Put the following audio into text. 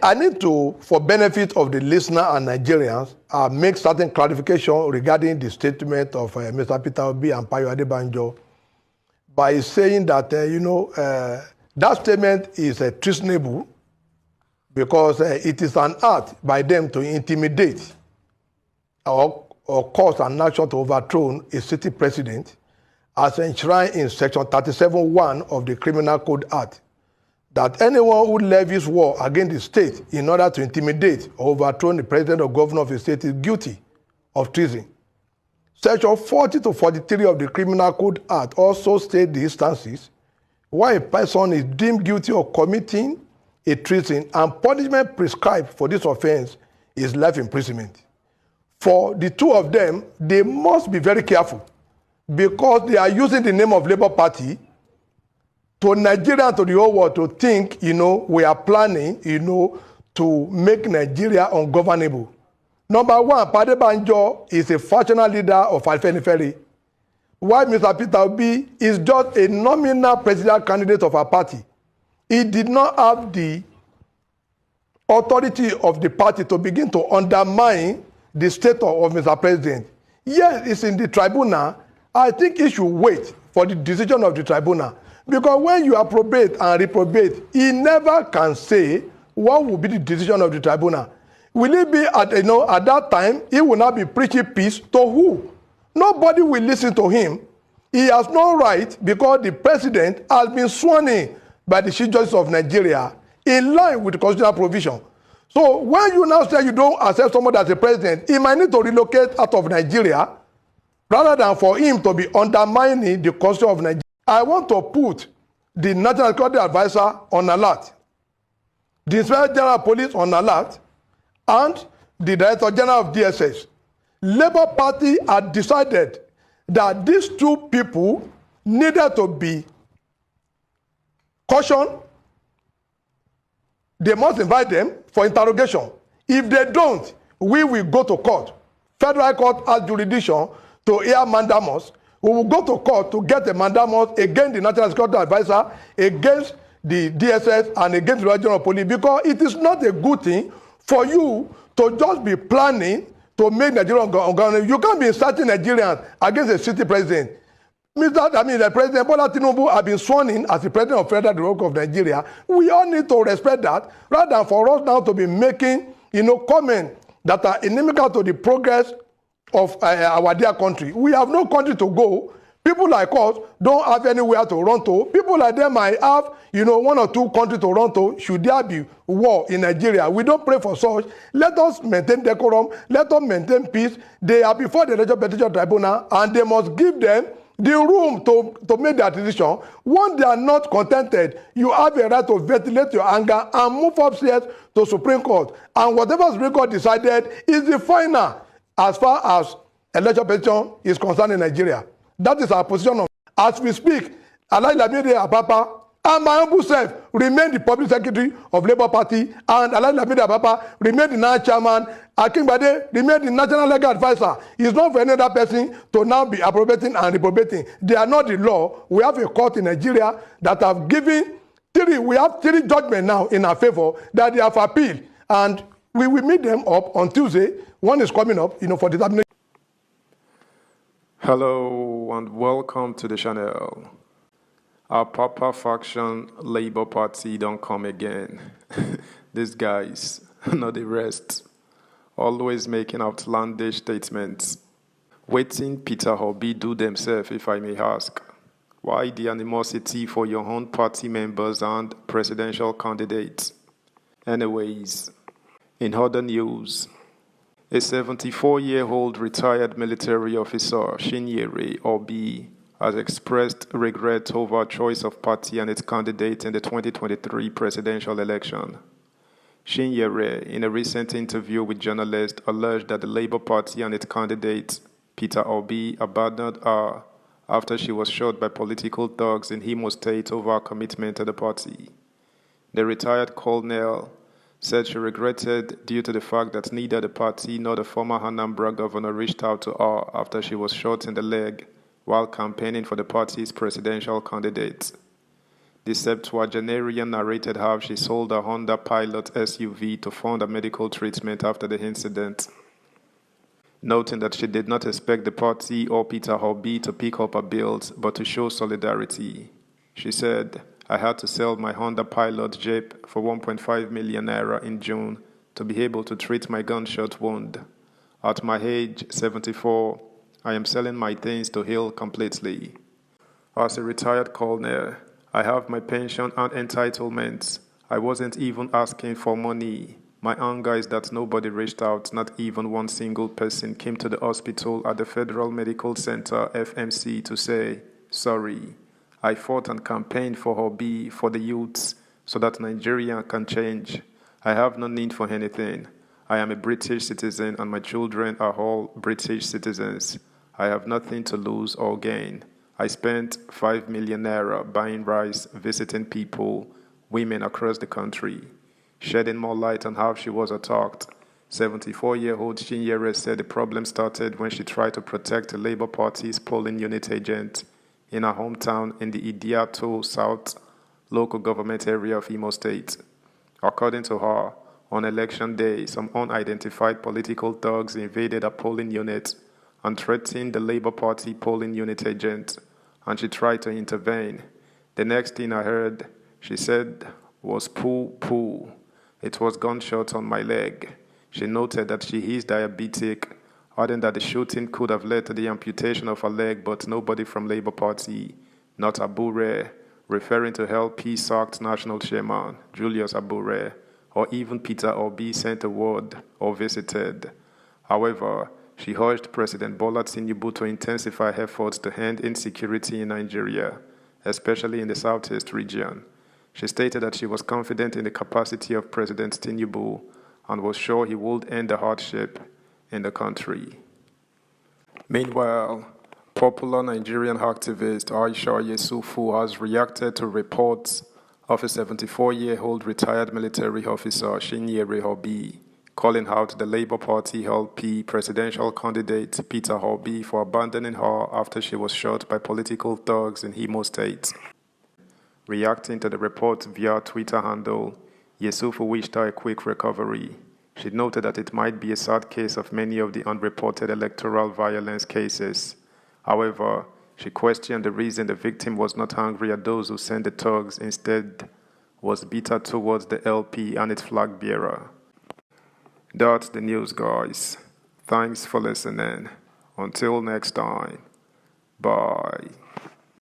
I need to, for benefit of the listener and Nigerians, make certain clarification regarding the statement of Mr. Peter Obi and Payo Adebanjo by saying that, that statement is treasonable because it is an act by them to intimidate or cause an action to overthrow a city president as enshrined in Section 37(1) of the Criminal Code Act, that anyone who levies war against the state in order to intimidate or overthrow the president or governor of a state is guilty of treason. Section 40 to 43 of the Criminal Code Act also state the instances where a person is deemed guilty of committing a treason and punishment prescribed for this offense is life imprisonment. For the two of them, they must be very careful because they are using the name of Labour Party to Nigeria and to the whole world to think, we are planning, to make Nigeria ungovernable. Number one, Adebanjo is a factional leader of Afenifere, while Mr. Peter Obi is just a nominal presidential candidate of our party. He did not have the authority of the party to begin to undermine the status of Mr. President. Yes, it's in the tribunal. I think he should wait for the decision of the tribunal. Because when you approbate and reprobate, he never can say what will be the decision of the tribunal. Will it be at that time, he will not be preaching peace to who? Nobody will listen to him. He has no right because the president has been sworn in by the Chief Justice of Nigeria in line with the constitutional provision. So when you now say you don't accept someone as a president, he might need to relocate out of Nigeria rather than for him to be undermining the constitution of Nigeria. I want to put the National Security Advisor on alert, the Inspector General of Police on alert, and the Director General of DSS. Labour Party had decided that these two people needed to be cautioned. They must invite them for interrogation. If they don't, we will go to court. Federal Court has jurisdiction to hear mandamus. We will go to court to get a mandamus against the National Security Advisor, against the DSS, and against the General Police, because it is not a good thing for you to just be planning to make Nigeria ungovernable. You can't be inciting Nigerians against a city president. The President Bola Tinubu has been sworn in as the President of Federal Republic of Nigeria. We all need to respect that, rather than for us now to be making, comments that are inimical to the progress of our dear country. We have no country to go. People like us don't have anywhere to run to. People like them might have, one or two countries to run to. Should there be war in Nigeria? We don't pray for such. Let us maintain decorum. Let us maintain peace. They are before the Legislative Tribunal, and they must give them the room to make their decision. Once they are not contented, you have a right to ventilate your anger and move upstairs to Supreme Court. And whatever Supreme Court decided is the final as far as election petition is concerned in Nigeria. That is our position. As we speak, Alhaji Lamide Apapa and my humble self remain the public secretary of Labour Party, and Alhaji Lamide Apapa remain the national chairman. Akingbade remain the national legal advisor. It's not for any other person to now be appropriating and reprobating. They are not the law. We have a court in Nigeria that have given we have three judgments now in our favor that they have appealed, and we will meet them up on Tuesday. One is coming up, for determination. Hello and welcome to the channel. Our Papa faction Labour Party don't come again. These guys, not the rest, always making outlandish statements. Waiting Peter Obi do themselves, if I may ask. Why the animosity for your own party members and presidential candidates? Anyways, in other news, a 74-year-old retired military officer, Chinyere Obi, has expressed regret over choice of party and its candidate in the 2023 presidential election. Chinyere, in a recent interview with journalists, alleged that the Labour Party and its candidate, Peter Obi, abandoned her after she was shot by political thugs in Imo State over her commitment to the party. The retired colonel said she regretted due to the fact that neither the party nor the former Anambra governor reached out to her after she was shot in the leg while campaigning for the party's presidential candidate. The septuagenarian narrated how she sold a Honda Pilot SUV to fund a medical treatment after the incident, noting that she did not expect the party or Peter Obi to pick up her bills, but to show solidarity. She said, "I had to sell my Honda Pilot Jeep for 1.5 million naira in June to be able to treat my gunshot wound. At my age, 74, I am selling my things to heal completely. As a retired colonel, I have my pension and entitlements. I wasn't even asking for money. My anger is that nobody reached out, not even one single person came to the hospital at the Federal Medical Center, FMC, to say, sorry. I fought and campaigned for Obi, for the youths, so that Nigeria can change. I have no need for anything. I am a British citizen and my children are all British citizens. I have nothing to lose or gain. I spent 5 million naira buying rice, visiting people, women across the country." Shedding more light on how she was attacked, 74-year-old Chinyere said the problem started when she tried to protect the Labour Party's polling unit agent in her hometown in the Idiato South local government area of Imo State. According to her, on election day, some unidentified political thugs invaded a polling unit and threatened the Labour Party polling unit agent, and she tried to intervene. "The next thing I heard," she said, "was poo poo. It was gunshots on my leg." She noted that she is diabetic, adding that the shooting could have led to the amputation of her leg, but nobody from Labour Party, not Abure, referring to LP sacked National Chairman Julius Abure, or even Peter Obi sent a word or visited. However, she urged President Bola Tinubu to intensify efforts to end insecurity in Nigeria, especially in the southeast region. She stated that she was confident in the capacity of President Tinubu and was sure he would end the hardship in the country. Meanwhile, popular Nigerian activist Aisha Yesufu has reacted to reports of a 74-year-old retired military officer, Chinyere Obi, calling out the Labour Party LP presidential candidate Peter Obi for abandoning her after she was shot by political thugs in Imo State. Reacting to the report via Twitter handle, Yesufu wished her a quick recovery. She noted that it might be a sad case of many of the unreported electoral violence cases. However, she questioned the reason the victim was not angry at those who sent the thugs, instead was bitter towards the LP and its flag bearer. That's the news, guys. Thanks for listening. Until next time. Bye.